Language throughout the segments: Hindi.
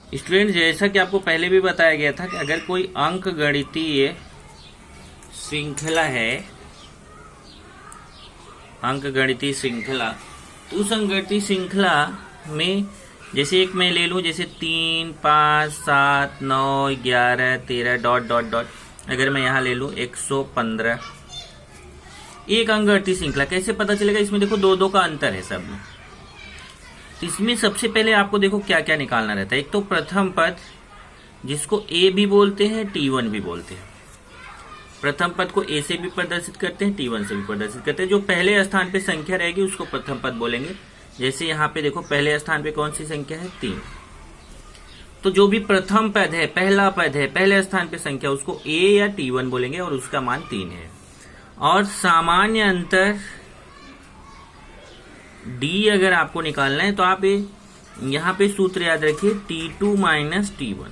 स्टूडेंट, जैसा कि आपको पहले भी बताया गया था कि अगर कोई अंक गणितीय श्रृंखला है, अंक गणितीय श्रृंखला, तो उस अंक गणितीय श्रृंखला में जैसे एक मैं ले लूं, जैसे 3, 5, 7, 9, 11, 13 डॉट डॉट डॉट, अगर मैं यहाँ ले लूं 115, एक अंक गणितीय श्रृंखला। कैसे पता चलेगा? इसमें देखो दो दो का अंतर है सब में। तो इसमें सबसे पहले आपको देखो क्या क्या निकालना रहता है। एक तो प्रथम पद, जिसको ए भी बोलते हैं, T1 भी बोलते हैं। प्रथम पद को ए से भी प्रदर्शित करते हैं, T1 से भी प्रदर्शित करते हैं। जो पहले स्थान पे संख्या रहेगी उसको प्रथम पद बोलेंगे। जैसे यहाँ पे देखो पहले स्थान पे कौन सी संख्या है? 3। तो जो भी प्रथम पद है, पहला पद है, पहले स्थान पे संख्या, उसको ए या T1 बोलेंगे और उसका मान 3 है। और सामान्य अंतर डी अगर आपको निकालना है तो आप यहाँ पे सूत्र याद रखिए, T2 minus T1,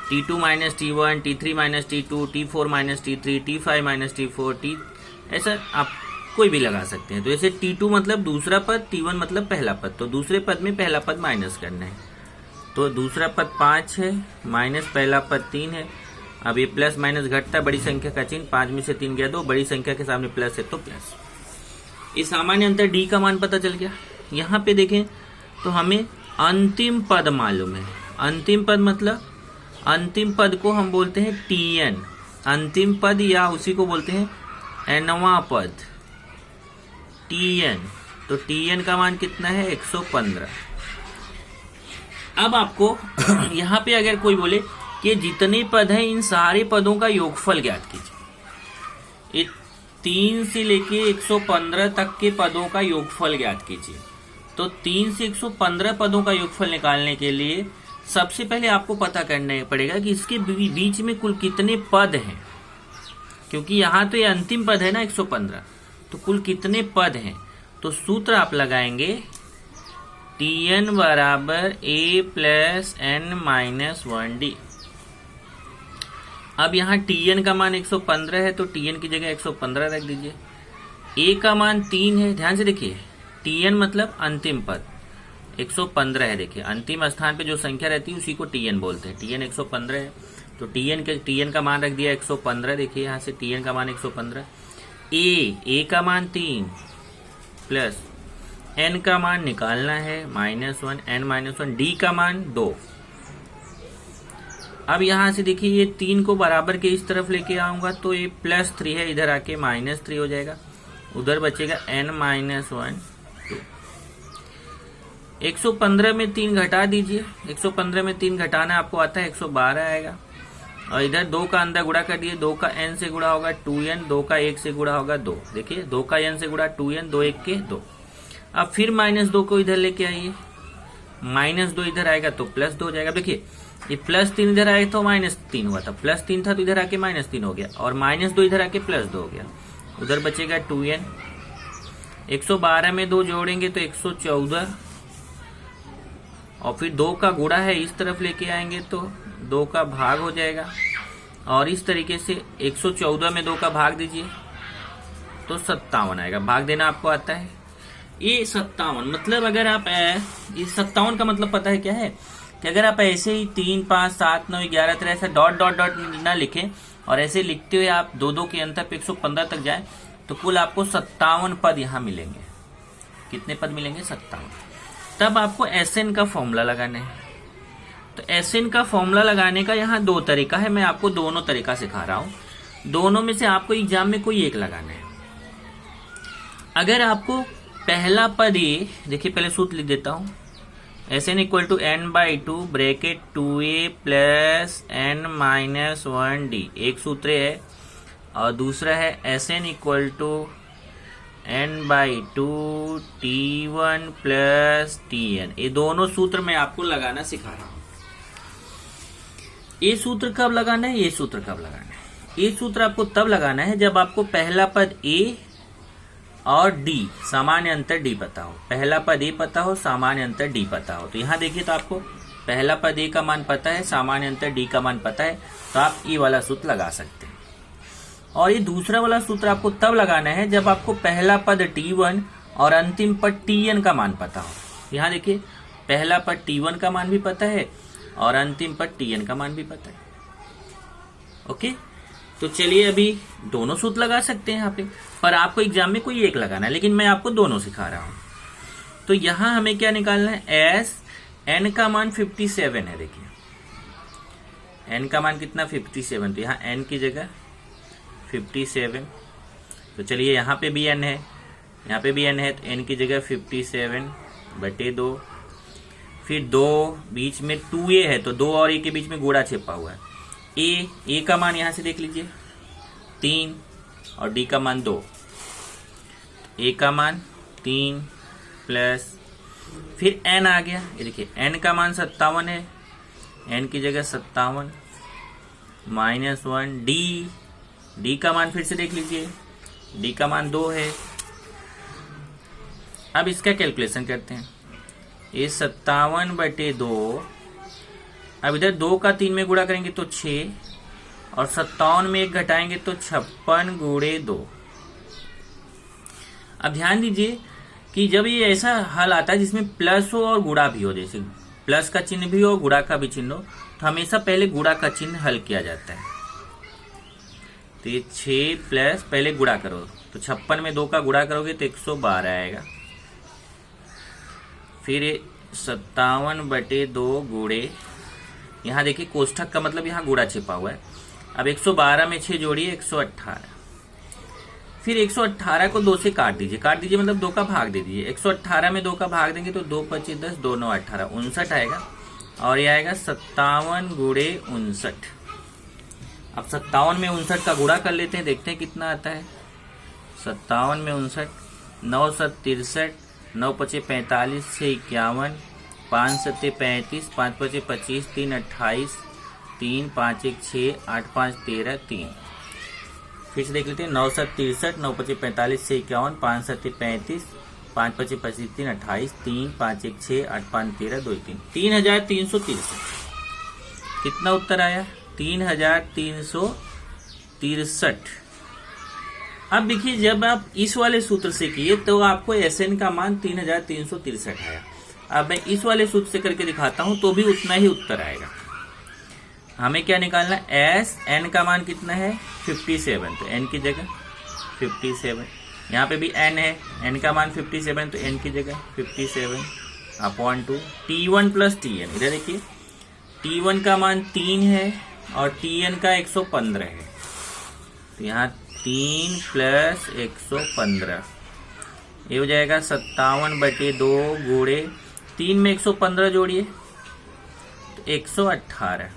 T2 minus T1, T3 minus T2, T4 minus T3, T5 minus T4, ऐसा आप कोई भी लगा सकते हैं। तो जैसे T2 मतलब दूसरा पद, T1 मतलब पहला पद, तो दूसरे पद में पहला पद माइनस करना है। तो दूसरा पद 5 है, माइनस पहला पद 3 है। अब ये प्लस माइनस घटता, बड़ी संख्या का चिन्ह, 5 में से 3 गया 2, बड़ी संख्या के सामने प्लस है तो प्लस। ये सामान्य अंतर डी का मान पता चल गया। यहाँ पे देखें तो हमें अंतिम पद मालूम है। अंतिम पद मतलब अंतिम पद को हम बोलते हैं Tn, अंतिम पद, या उसी को बोलते हैं nवां पद, Tn। तो Tn का मान कितना है? 115। अब आपको यहाँ पे अगर कोई बोले कि जितने पद हैं इन सारे पदों का योगफल ज्ञात कीजिए, 3 से लेके 115 तक के पदों का योगफल ज्ञात कीजिए। तो 3 से 115 पदों का योगफल निकालने के लिए सबसे पहले आपको पता करना पड़ेगा कि इसके बीच में कुल कितने पद हैं, क्योंकि यहाँ तो ये अंतिम पद है ना 115, तो कुल कितने पद हैं। तो सूत्र आप लगाएंगे Tn बराबर a plus n minus 1d। अब यहाँ Tn का मान 115 है तो Tn की जगह 115 रख दीजिए। a का मान 3 है, ध्यान से देखिए, Tn मतलब अंतिम पद, 115 है। देखिए अंतिम स्थान पे जो संख्या रहती है उसी को Tn बोलते हैं। Tn 115 है तो Tn का मान रख दिया 115। देखिए यहाँ से Tn का मान 115, a का मान 3 प्लस n का मान निकालना है -1, n -1, d का मान 2। अब यहाँ से देखिए ये 3 को बराबर के इस तरफ लेके आऊंगा तो ये +3 है, इधर आके -3 हो जाएगा, उधर बचेगा n -1, 2। 115 में 3 घटा दीजिए, 115 में 3 घटाना आपको आता है 112 आएगा। और इधर 2 का अंदर गुणा कर दिए, 2 का n से गुणा होगा 2n, 2 का 1 से गुणा होगा 2। देखिए 2 का n से गुणा 2n, 2 1 के 2। अब फिर -2 को इधर लेके आइए, -2 इधर आएगा तो +2 हो जाएगा। देखिए ये +3 इधर आए तो -3 हुआ था, +3 था तो इधर आके -3 हो गया, और -2 इधर आके +2 हो गया, उधर बचेगा 2n। 112 में 2 जोड़ेंगे तो 114, और फिर 2 का गुणा है इस तरफ लेके आएंगे तो 2 का भाग हो जाएगा, और इस तरीके से 114 में 2 का भाग दीजिए तो 57 आएगा। भाग देना आपको आता है। ये 57 मतलब अगर आप ये 57 का मतलब पता है क्या है कि अगर आप ऐसे ही 3, 5, 7, 9, 11 तरह ऐसा डॉट डॉट डॉट ना लिखें और ऐसे लिखते हुए आप 2 के अंतर पे 115 तक जाएं तो कुल आपको 57 पद यहाँ मिलेंगे। कितने पद मिलेंगे? 57। तब आपको Sn का फॉर्मूला लगाना है। तो Sn का फॉर्मूला लगाने का यहाँ 2 तरीका है, मैं आपको दोनों तरीका सिखा रहा हूँ। दोनों में से आपको एग्जाम में कोई एक लगाना है। अगर आपको पहला पद ये, देखिए पहले सूत्र लिख देता हूँ, Sn equal to n/2 bracket 2a plus n minus 1d, एक सूत्र है। और दूसरा है Sn equal to n/2 T1 plus Tn। ये दोनों सूत्र मैं आपको लगाना सिखा रहा हूँ। ये सूत्र कब लगाना है, ये सूत्र कब लगाना है? ये सूत्र आपको तब लगाना है जब आपको पहला पद a और d, सामान्य अंतर d पता हो। पहला पद a पता हो, सामान्य अंतर d पता हो। तो यहाँ देखिए तो आपको पहला पद a का मान पता है, सामान्य अंतर d का मान पता है, तो आप ये वाला सूत्र लगा सकते हैं। और ये दूसरा वाला सूत्र आपको तब लगाना है जब आपको पहला पद T1 और अंतिम पद Tn का मान पता हो। यहाँ देखिए पहला पद T1 का मान भी पता है और अंतिम पद Tn का मान भी पता है। ओके, तो चलिए अभी दोनों सूत्र लगा सकते हैं यहाँ पे, पर आपको एग्जाम में कोई एक लगाना है, लेकिन मैं आपको दोनों सिखा रहा हूं। तो यहां हमें क्या निकालना है, एस एन का मान 57 है। देखिए एन का मान कितना 57, तो यहाँ एन की जगह 57। तो चलिए यहाँ पे भी एन है, यहाँ पे भी एन है, तो एन की जगह 57/2। फिर 2 बीच में 2a है, तो 2 और a के बीच में गुणा छिपा हुआ है। ए का मान यहां से देख लीजिए 3 और डी का मान 2। ए का मान 3 प्लस फिर एन आ गया। ये देखिए एन का मान 57 है, एन की जगह 57 -1 डी का मान फिर से देख लीजिए, डी का मान 2 है। अब इसका कैलकुलेशन करते हैं। ये 57/2, अब इधर 2 का 3 में गुणा करेंगे तो 6 और 57 में 1 घटाएंगे तो 56 × 2। अब ध्यान दीजिए कि जब ये ऐसा हल आता है जिसमें प्लस हो और गुणा भी हो, जैसे प्लस का चिन्ह भी हो गुणा का भी चिन्ह हो, तो हमेशा पहले गुणा का चिन्ह हल किया जाता है। तो ये 6 प्लस पहले गुणा करो, तो 56 में 2 का गुणा करोगे तो 112 आएगा। फिर 57/2 गुणे, यहाँ देखिए कोष्ठक का मतलब यहाँ गुणा छिपा हुआ है। अब 112 में 6 जोड़िए 118। फिर 118 को 2 से काट दीजिए, मतलब 2 का भाग दे दीजिए। 118 में 2 का भाग देंगे तो 2 × 25 = 10, 2 × 9 = 18, 59 आएगा। और ये आएगा 57 × 59। अब 57 में 59 का गुणा कर लेते हैं, देखते हैं कितना आता है। 57 में 59, 9 × 7 = 63, 9 × 5 = 45, 6 = 51, 5 × 7 = 35, 5 × 5 = 25, 3 × 28, 3 × 5 = 6, 8 × 5 = 13, 3। फिर से देख लेते हैं। 9 × 7 = 63, 9 × 5 = 45, 6 × 51, 5 × 7 = 35, 5 × 5 = 25, 3 × 28, 3 × 5 = 6, 8 × 5 = 13, 2 × 3, 3363। कितना उत्तर आया? 3363। अब देखिए जब आप इस वाले सूत्र से किए तो आपको एसएन का मान 3363 आया। अब मैं इस वाले सूत्र से करके दिखाता हूं तो भी उतना ही उत्तर आएगा। हमें क्या निकालना है? एस एन का मान कितना है? 57, तो एन की जगह 57। यहाँ पे भी एन है, एन का मान 57, तो एन की जगह 57/2 T1 + Tn। इधर देखिए T1 का मान 3 है और Tn का 115 है, तो यहाँ 3 + 115 ये हो जाएगा 57/2 गुणे 3 में 115 जोड़िए तो 118।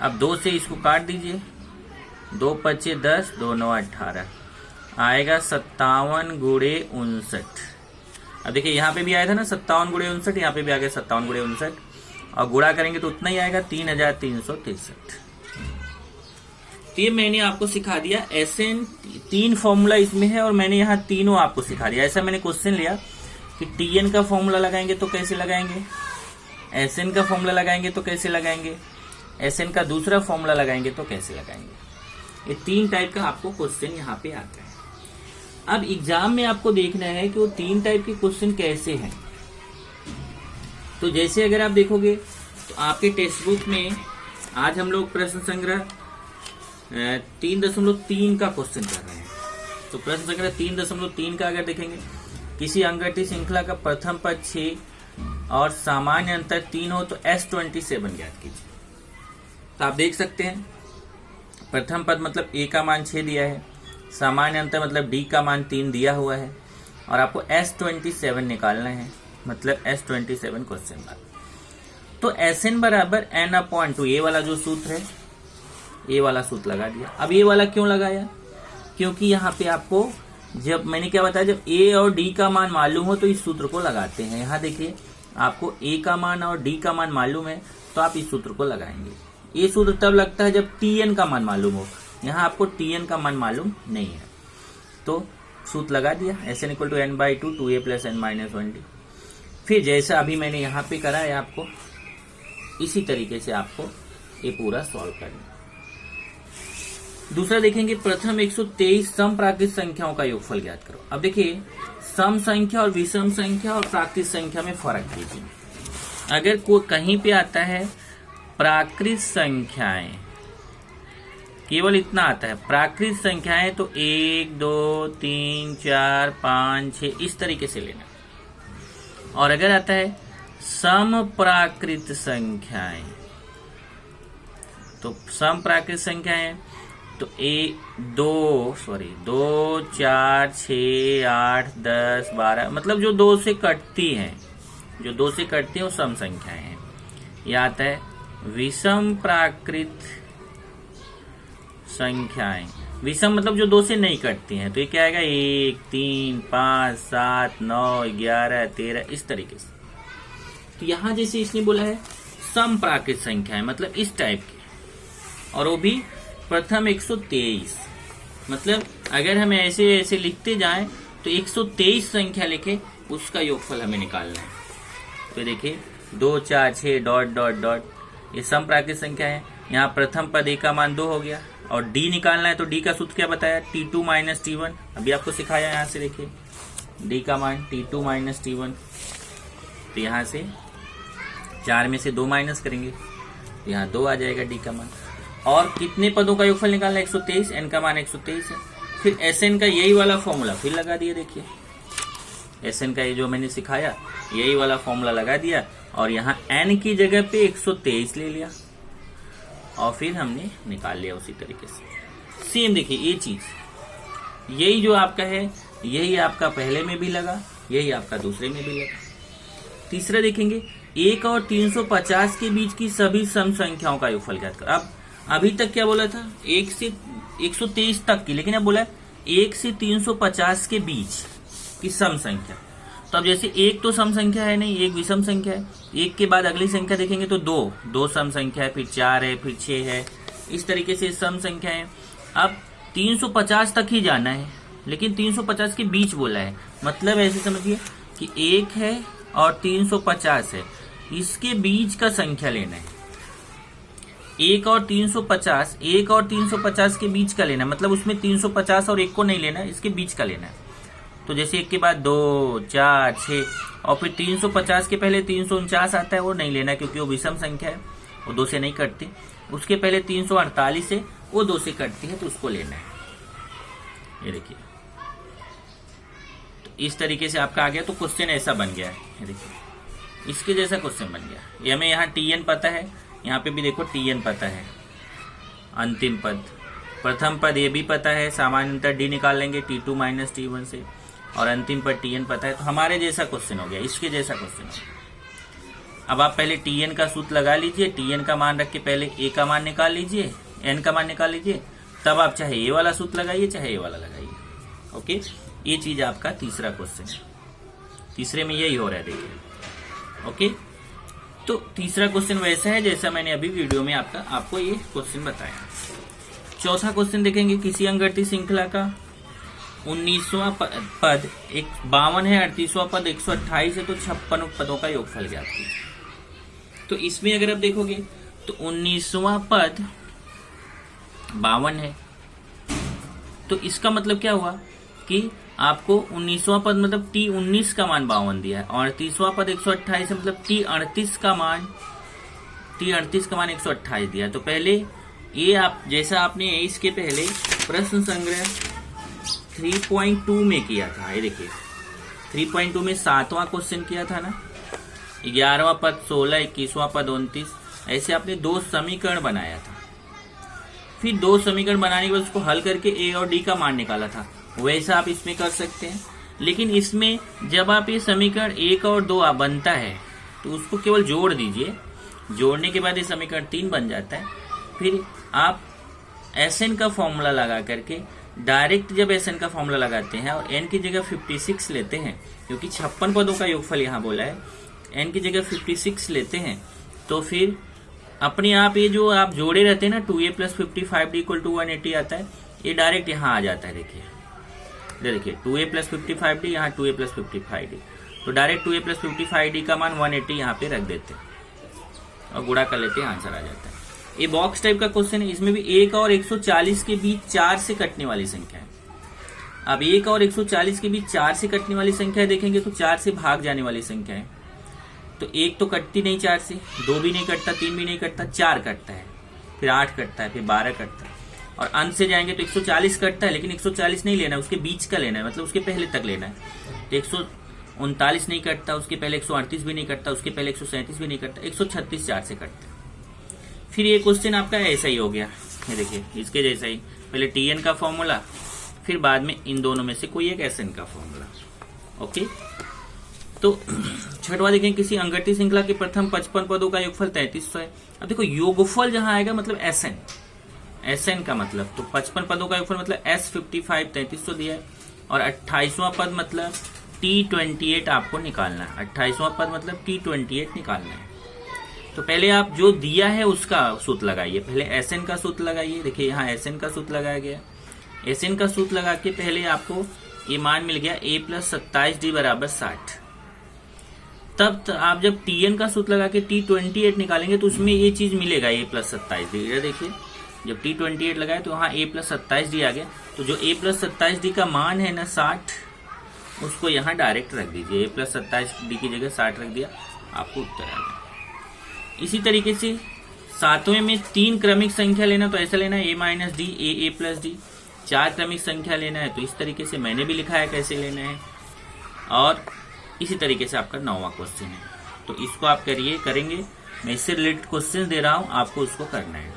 अब 2 से इसको काट दीजिए, 2 × 5 = 10, 2 × 9 = 18 आएगा 57 × 59। अब देखिए यहाँ पे भी आया था ना 57 × 59, यहाँ पे भी आ गया 57 × 59 और गुणा करेंगे तो उतना ही आएगा 3363। तो ये मैंने आपको सिखा दिया। एसएन 3 फॉर्मूला इसमें है और मैंने यहाँ तीनों आपको सिखा दिया। ऐसा मैंने क्वेश्चन लिया कि टीएन का फॉर्मूला लगाएंगे तो कैसे लगाएंगे, एसएन का फॉर्मूला लगाएंगे तो कैसे लगाएंगे, एसएन का दूसरा फॉर्मूला लगाएंगे तो कैसे लगाएंगे। ये 3 टाइप का आपको क्वेश्चन यहाँ पे आता है। अब एग्जाम में आपको देखना है कि वो 3 टाइप के क्वेश्चन कैसे हैं। तो जैसे अगर आप देखोगे तो आपके टेक्स्ट बुक में आज हम लोग प्रश्न संग्रह 3.3 का क्वेश्चन कर रहे हैं। तो प्रश्न संग्रह 3.3 का अगर देखेंगे, किसी अंगठी श्रृंखला का प्रथम पद 6 और सामान्य अंतर 3 हो तो S27 ज्ञात कीजिए। तो आप देख सकते हैं प्रथम पद मतलब A का मान 6 दिया है, सामान्य अंतर मतलब D का मान 3 दिया हुआ है और आपको S27 निकालना है, मतलब S27 क्वेश्चन मार्क। तो Sn = n/2 ये वाला जो सूत्र है, ये वाला सूत्र लगा दिया। अब ये वाला क्यों लगाया? क्योंकि यहाँ पे आपको जब मैंने क्या बताया, जब A और D का मान मालूम हो तो इस सूत्र को लगाते हैं। यहाँ देखिए आपको A का मान और D का मान मालूम है तो आप इस सूत्र को लगाएंगे। ये सूत्र तब लगता है जब Tn का मान मालूम हो, यहाँ आपको Tn का मान मालूम नहीं है तो सूत्र लगा दिया। Sn = n/2 2a + n - 1d। फिर जैसा अभी मैंने यहाँ पे करा है आपको इसी तरीके से आपको ये पूरा सॉल्व करना। दूसरा देखेंगे, प्रथम 123 सम प्राकृत संख्याओं का योगफल ज्ञात करो। अब देखिए सम संख्या और विषम संख्या और प्राकृत संख्या में फर्क कीजिए। अगर कोई कहीं पे आता है प्राकृत संख्याएं, केवल इतना आता है प्राकृत संख्याएं, तो 1 2 3 4 5 6 इस तरीके से लेना। और अगर आता है सम प्राकृत संख्याएं, तो सम प्राकृत संख्याएं तो 2 4 6 8 10 12, मतलब जो 2 से कटती हैं, जो 2 से कटती हैं वो सम संख्याएं हैं। यह आता है विषम प्राकृत संख्याएं। विषम मतलब जो 2 से नहीं कटती हैं, तो ये क्या आएगा 1 3 5 7 9 11 13 इस तरीके से। तो यहां जैसे इसने बोला है सम प्राकृत संख्याएं, मतलब इस टाइप के, और वो भी प्रथम 123। मतलब अगर हम ऐसे ऐसे लिखते जाएं तो 123 संख्या लिखे उसका योगफल हमें निकालना है। तो देखिए 2 4 6 डॉट डॉट डॉट, ये सम प्राकृत संख्या है। यहाँ प्रथम पद ए का मान 2 हो गया, और डी निकालना है तो डी का सूत्र क्या बताया, T2 माइनस T1। अभी आपको सिखाया, यहाँ से देखिए डी का मान T2 माइनस T1। तो यहाँ से 4 में से 2 माइनस करेंगे तो यहाँ 2 आ जाएगा डी का मान। और कितने पदों का योगफल निकालना है 123, एन का मान 123 है। फिर एस एन का यही वाला फॉर्मूला फिर लगा दिया, देखिए एस एन का ये जो मैंने सिखाया यही वाला फॉर्मूला लगा दिया, और यहाँ एन की जगह पे 123 ले लिया, और फिर हमने निकाल लिया उसी तरीके से। सेम देखिए ये चीज, यही जो आपका है यही आपका पहले में भी लगा, यही आपका दूसरे में भी लगा। तीसरा देखेंगे 1 और 350 के बीच की सभी सम संख्याओं का योगफल ज्ञात करो। अब अभी तक क्या बोला था 1 से 123 तक की, लेकिन अब बोला 1 से 350 के बीच की सम संख्या। तो अब जैसे 1 तो सम संख्या है नहीं, 1 विषम संख्या है। 1 के बाद अगली संख्या देखेंगे तो 2 सम संख्या है, फिर 4 है, फिर 6 है, इस तरीके से सम संख्या है। अब 350 तक ही जाना है, लेकिन 350 के बीच बोला है, मतलब ऐसे समझिए कि 1 है और 350 है, इसके बीच का संख्या लेना है। 1 और 350 के बीच का लेना है, मतलब उसमें 350 और 1 को नहीं लेना है, इसके बीच का लेना है। तो जैसे 1 के बाद 2 4 6, और फिर 350 के पहले 349 आता है, वो नहीं लेना है क्योंकि वो विषम संख्या है, वो 2 से नहीं कटती। उसके पहले 348 है, वो 2 से कटती है, तो उसको लेना है। ये देखिए, तो इस तरीके से आपका आ गया। तो क्वेश्चन ऐसा बन गया है, ये देखिए इसके जैसा क्वेश्चन बन गया। ये हमें यहाँ TN पता है, यहाँ पे भी देखो TN पता है, अंतिम पद प्रथम पद ये भी पता है, सामान्यतः डी निकाल लेंगे T2 माइनस T1 से, और अंतिम पद TN पता है। तो हमारे जैसा क्वेश्चन हो गया, इसके जैसा क्वेश्चन हो गया। अब आप पहले TN का सूत्र लगा लीजिए, TN का मान रख के पहले ए का मान निकाल लीजिए, एन का मान निकाल लीजिए, तब आप चाहे ये वाला सूत्र लगाइए चाहे ये वाला लगाइए। ओके, ये चीज आपका तीसरा क्वेश्चन है, तीसरे में यही हो रहा है, देखिए। ओके, तो तीसरा क्वेश्चन वैसा है जैसा मैंने अभी वीडियो में आपको ये क्वेश्चन बताया। चौथा क्वेश्चन देखेंगे, किसी अंकगणित श्रृंखला का 19वां पद 52 है, 38वां पद 128 है, तो 56 पदों का योगफल ज्ञात कीजिए। तो इसमें अगर आप देखोगे तो 19वां पद 52 है, तो इसका मतलब क्या हुआ कि आपको 19वां पद मतलब T19 का मान 52 दिया है, और 38वां पद 128 है, मतलब T38 का मान 128 दिया है। तो पहले ये आप जैसा आपने इसके पहले प्रश्न संग्रह 3.2 में किया था, ये देखिए 3.2 में 7वां क्वेश्चन किया था ना, 11वां पद 16, 21वां पद 29, ऐसे आपने 2 समीकरण बनाया था। फिर 2 समीकरण बनाने के बाद उसको हल करके ए और डी का मान निकाला था, वैसा आप इसमें कर सकते हैं। लेकिन इसमें जब आप ये समीकरण 1 और 2 बनता है तो उसको केवल जोड़ दीजिए, जोड़ने के बाद ये समीकरण 3 बन जाता है। फिर आप SN का फॉर्मूला लगा करके डायरेक्ट जब SN का फॉर्मूला लगाते हैं और n की जगह 56 लेते हैं, क्योंकि 56 पदों का योगफल यहाँ बोला है, n की जगह 56 लेते हैं, तो फिर अपने आप ये जो आप जोड़े रहते हैं ना 2a + 55d = 180 आता है, ये डायरेक्ट यहाँ आ जाता है। देखिए 2a + 55d, यहाँ 2a + 55d, तो डायरेक्ट 2a + 55d का मान 180 यहाँ पे रख देते हैं और गुणा कर लेते हैं, आंसर आ जाता है। ये बॉक्स टाइप का क्वेश्चन है, इसमें भी 1 और 140 के बीच 4 से कटने वाली संख्या है। अब 1 और 140 के बीच 4 से कटने वाली संख्या देखेंगे तो 4 से भाग जाने वाली संख्या है। तो 1 तो कटती नहीं 4 से, 2 भी नहीं कटता, 3 भी नहीं कटता, 4 कटता है, फिर 8 कटता है, फिर 12 कटता है। और अंत से जाएंगे तो 140 कटता है, लेकिन 140 नहीं लेना है, उसके बीच का लेना है, मतलब उसके पहले तक लेना है। तो 139 नहीं कटता, उसके पहले 138 भी नहीं कटता, उसके पहले 137 भी नहीं कटता, 136 4 से कटता है। फिर ये क्वेश्चन आपका ऐसा ही हो गया, ये देखिए इसके जैसा ही, पहले TN का फॉर्मूला, फिर बाद में इन दोनों में से कोई एक SN का फॉर्मूला। ओके, तो छठवां देखें, किसी अंगठी श्रृंखला के प्रथम 55 पदों का योगफल 3300 है। अब देखो योगफल जहां आएगा मतलब SN का मतलब, तो 55 पदों का योगफल मतलब S55 3300 दिया है, और 28वां पद मतलब T28 आपको निकालना है। 28वां पद मतलब T28 निकालना है। तो पहले आप जो दिया है उसका सूत्र लगाइए, पहले SN का सूत्र लगाइए। देखिए यहाँ SN का सूत्र लगाया गया, SN का सूत्र लगा के पहले आपको ये मान मिल गया A + 27D = 60। तब आप जब TN का सूत्र लगा के T28 निकालेंगे तो उसमें ये चीज मिलेगा A + 27D। ये देखिए जब T28 लगाए तो वहाँ A + 27D आ गया, तो जो A + 27D का मान है ना 60, उसको यहाँ डायरेक्ट रख दीजिए, A + 27D की जगह 60 रख दिया, आपको उत्तर आ गया। इसी तरीके से 7वें में 3 क्रमिक संख्या लेना तो ऐसा लेना है A - D A + D। 4 क्रमिक संख्या लेना है तो इस तरीके से मैंने भी लिखा है कैसे लेना है, और इसी तरीके से आपका 9वां क्वेश्चन है। तो इसको आप करेंगे, मैं इससे रिलेटेड क्वेश्चन दे रहा हूं, आपको उसको करना है।